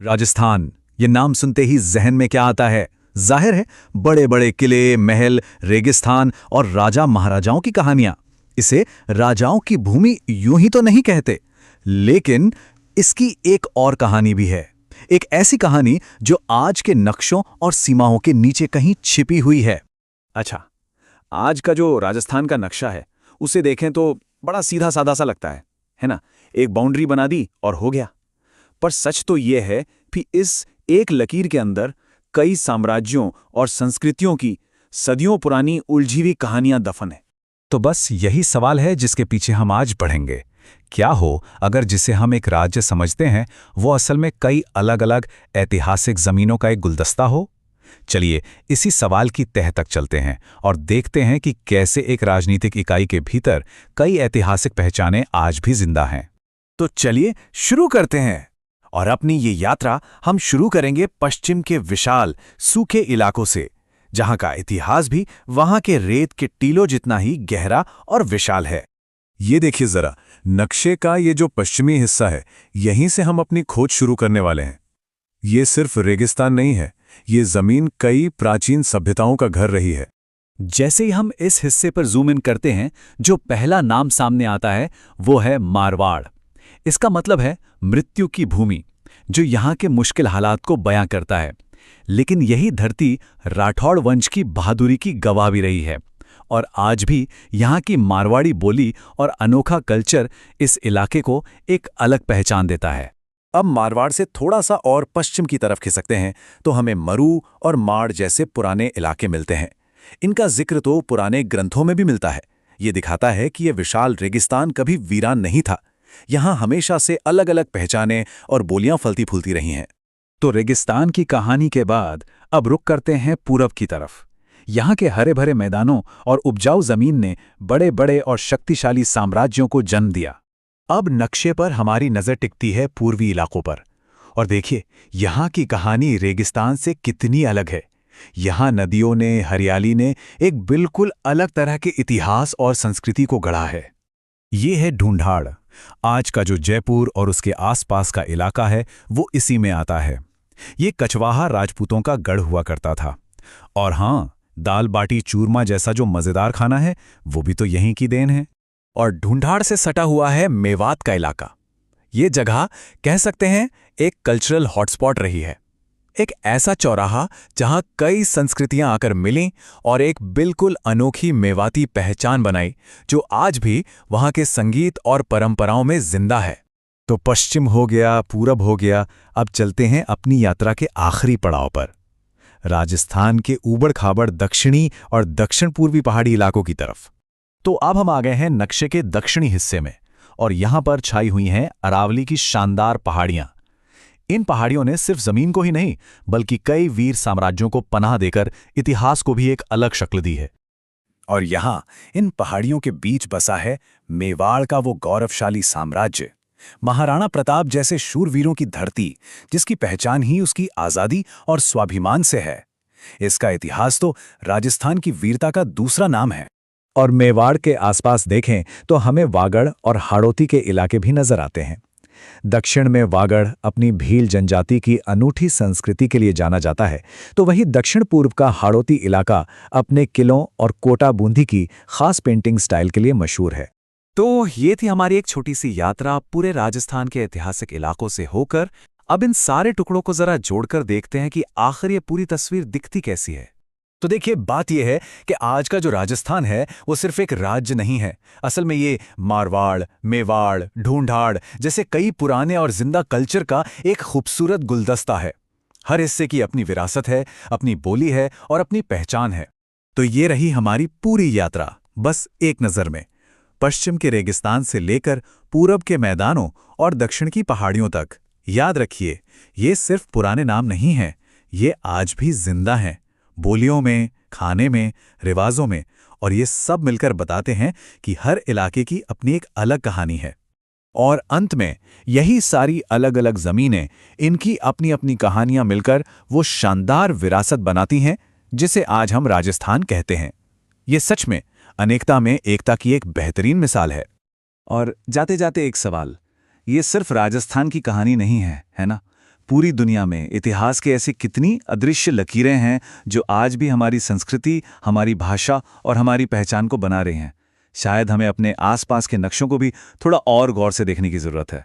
राजस्थान, ये नाम सुनते ही जहन में क्या आता है? जाहिर है, बड़े बड़े किले, महल, रेगिस्तान और राजा महाराजाओं की कहानियां। इसे राजाओं की भूमि यूं ही तो नहीं कहते, लेकिन इसकी एक और कहानी भी है। एक ऐसी कहानी जो आज के नक्शों और सीमाओं के नीचे कहीं छिपी हुई है। अच्छा, आज का जो राजस्थान का नक्शा है उसे देखें तो बड़ा सीधा साधा सा लगता है ना? एक बाउंड्री बना दी और हो गया। पर सच तो यह है कि इस एक लकीर के अंदर कई साम्राज्यों और संस्कृतियों की सदियों पुरानी उलझी हुई कहानियां दफन है। तो बस यही सवाल है जिसके पीछे हम आज बढ़ेंगे। क्या हो अगर जिसे हम एक राज्य समझते हैं वो असल में कई अलग अलग ऐतिहासिक जमीनों का एक गुलदस्ता हो? चलिए इसी सवाल की तह तक चलते हैं और देखते हैं कि कैसे एक राजनीतिक इकाई के भीतर कई ऐतिहासिक पहचानें आज भी जिंदा हैं। तो चलिए शुरू करते हैं। और अपनी ये यात्रा हम शुरू करेंगे पश्चिम के विशाल सूखे इलाकों से, जहां का इतिहास भी वहां के रेत के टीलों जितना ही गहरा और विशाल है। ये देखिए जरा, नक्शे का ये जो पश्चिमी हिस्सा है, यहीं से हम अपनी खोज शुरू करने वाले हैं। ये सिर्फ रेगिस्तान नहीं है, ये जमीन कई प्राचीन सभ्यताओं का घर रही है। जैसे ही हम इस हिस्से पर जूम इन करते हैं, जो पहला नाम सामने आता है वो है मारवाड़। इसका मतलब है मृत्यु की भूमि, जो यहाँ के मुश्किल हालात को बयां करता है। लेकिन यही धरती राठौड़ वंश की बहादुरी की गवाह भी रही है, और आज भी यहाँ की मारवाड़ी बोली और अनोखा कल्चर इस इलाके को एक अलग पहचान देता है। अब मारवाड़ से थोड़ा सा और पश्चिम की तरफ खिसकते हैं तो हमें मरू और माड़ जैसे पुराने इलाके मिलते हैं। इनका जिक्र तो पुराने ग्रंथों में भी मिलता है। ये दिखाता है कि यह विशाल रेगिस्तान कभी वीरान नहीं था। यहाँ हमेशा से अलग अलग पहचानें और बोलियां फलती फूलती रही हैं। तो रेगिस्तान की कहानी के बाद अब रुक करते हैं पूरब की तरफ। यहाँ के हरे भरे मैदानों और उपजाऊ जमीन ने बड़े बड़े और शक्तिशाली साम्राज्यों को जन्म दिया। अब नक्शे पर हमारी नज़र टिकती है पूर्वी इलाकों पर, और देखिए यहाँ की कहानी रेगिस्तान से कितनी अलग है। यहाँ नदियों ने, हरियाली ने एक बिल्कुल अलग तरह के इतिहास और संस्कृति को गढ़ा है। ये है ढूंढाड़। आज का जो जयपुर और उसके आसपास का इलाका है वो इसी में आता है। ये कछवाहा राजपूतों का गढ़ हुआ करता था। और हाँ, दाल बाटी चूरमा जैसा जो मज़ेदार खाना है वो भी तो यहीं की देन है। और ढूंढाड़ से सटा हुआ है मेवात का इलाका। ये जगह कह सकते हैं एक कल्चरल हॉटस्पॉट रही है। एक ऐसा चौराहा जहां कई संस्कृतियां आकर मिलीं और एक बिल्कुल अनोखी मेवाती पहचान बनाई, जो आज भी वहां के संगीत और परंपराओं में जिंदा है। तो पश्चिम हो गया, पूरब हो गया, अब चलते हैं अपनी यात्रा के आखिरी पड़ाव पर, राजस्थान के ऊबड़-खाबड़ दक्षिणी और दक्षिण पूर्वी पहाड़ी इलाकों की तरफ। तो अब हम आ गए हैं नक्शे के दक्षिणी हिस्से में, और यहां पर छाई हुई हैं अरावली की शानदार पहाड़ियां। इन पहाड़ियों ने सिर्फ जमीन को ही नहीं बल्कि कई वीर साम्राज्यों को पनाह देकर इतिहास को भी एक अलग शक्ल दी है। और यहां इन पहाड़ियों के बीच बसा है मेवाड़ का वो गौरवशाली साम्राज्य, महाराणा प्रताप जैसे शूरवीरों की धरती, जिसकी पहचान ही उसकी आजादी और स्वाभिमान से है। इसका इतिहास तो राजस्थान की वीरता का दूसरा नाम है। और मेवाड़ के आसपास देखें तो हमें वागड़ और हाड़ौती के इलाके भी नजर आते हैं। दक्षिण में वागड़ अपनी भील जनजाति की अनूठी संस्कृति के लिए जाना जाता है, तो वहीं दक्षिण पूर्व का हाड़ौती इलाका अपने किलों और कोटा बूंदी की खास पेंटिंग स्टाइल के लिए मशहूर है। तो ये थी हमारी एक छोटी सी यात्रा पूरे राजस्थान के ऐतिहासिक इलाकों से होकर। अब इन सारे टुकड़ों को जरा जोड़कर देखते हैं कि आखिर ये पूरी तस्वीर दिखती कैसी है। तो देखिए, बात यह है कि आज का जो राजस्थान है वो सिर्फ एक राज्य नहीं है। असल में ये मारवाड़, मेवाड़, ढूंढाड़ जैसे कई पुराने और जिंदा कल्चर का एक खूबसूरत गुलदस्ता है। हर हिस्से की अपनी विरासत है, अपनी बोली है और अपनी पहचान है। तो ये रही हमारी पूरी यात्रा, बस एक नज़र में, पश्चिम के रेगिस्तान से लेकर पूरब के मैदानों और दक्षिण की पहाड़ियों तक। याद रखिए, ये सिर्फ पुराने नाम नहीं हैं, ये आज भी जिंदा हैं, बोलियों में, खाने में, रिवाजों में, और ये सब मिलकर बताते हैं कि हर इलाके की अपनी एक अलग कहानी है। और अंत में यही सारी अलग अलग ज़मीनें, इनकी अपनी अपनी कहानियां मिलकर वो शानदार विरासत बनाती हैं जिसे आज हम राजस्थान कहते हैं। ये सच में अनेकता में एकता की एक बेहतरीन मिसाल है। और जाते जाते एक सवाल, ये सिर्फ राजस्थान की कहानी नहीं है, है ना? पूरी दुनिया में इतिहास के ऐसी कितनी अदृश्य लकीरें हैं जो आज भी हमारी संस्कृति, हमारी भाषा और हमारी पहचान को बना रही हैं। शायद हमें अपने आसपास के नक्शों को भी थोड़ा और गौर से देखने की जरूरत है।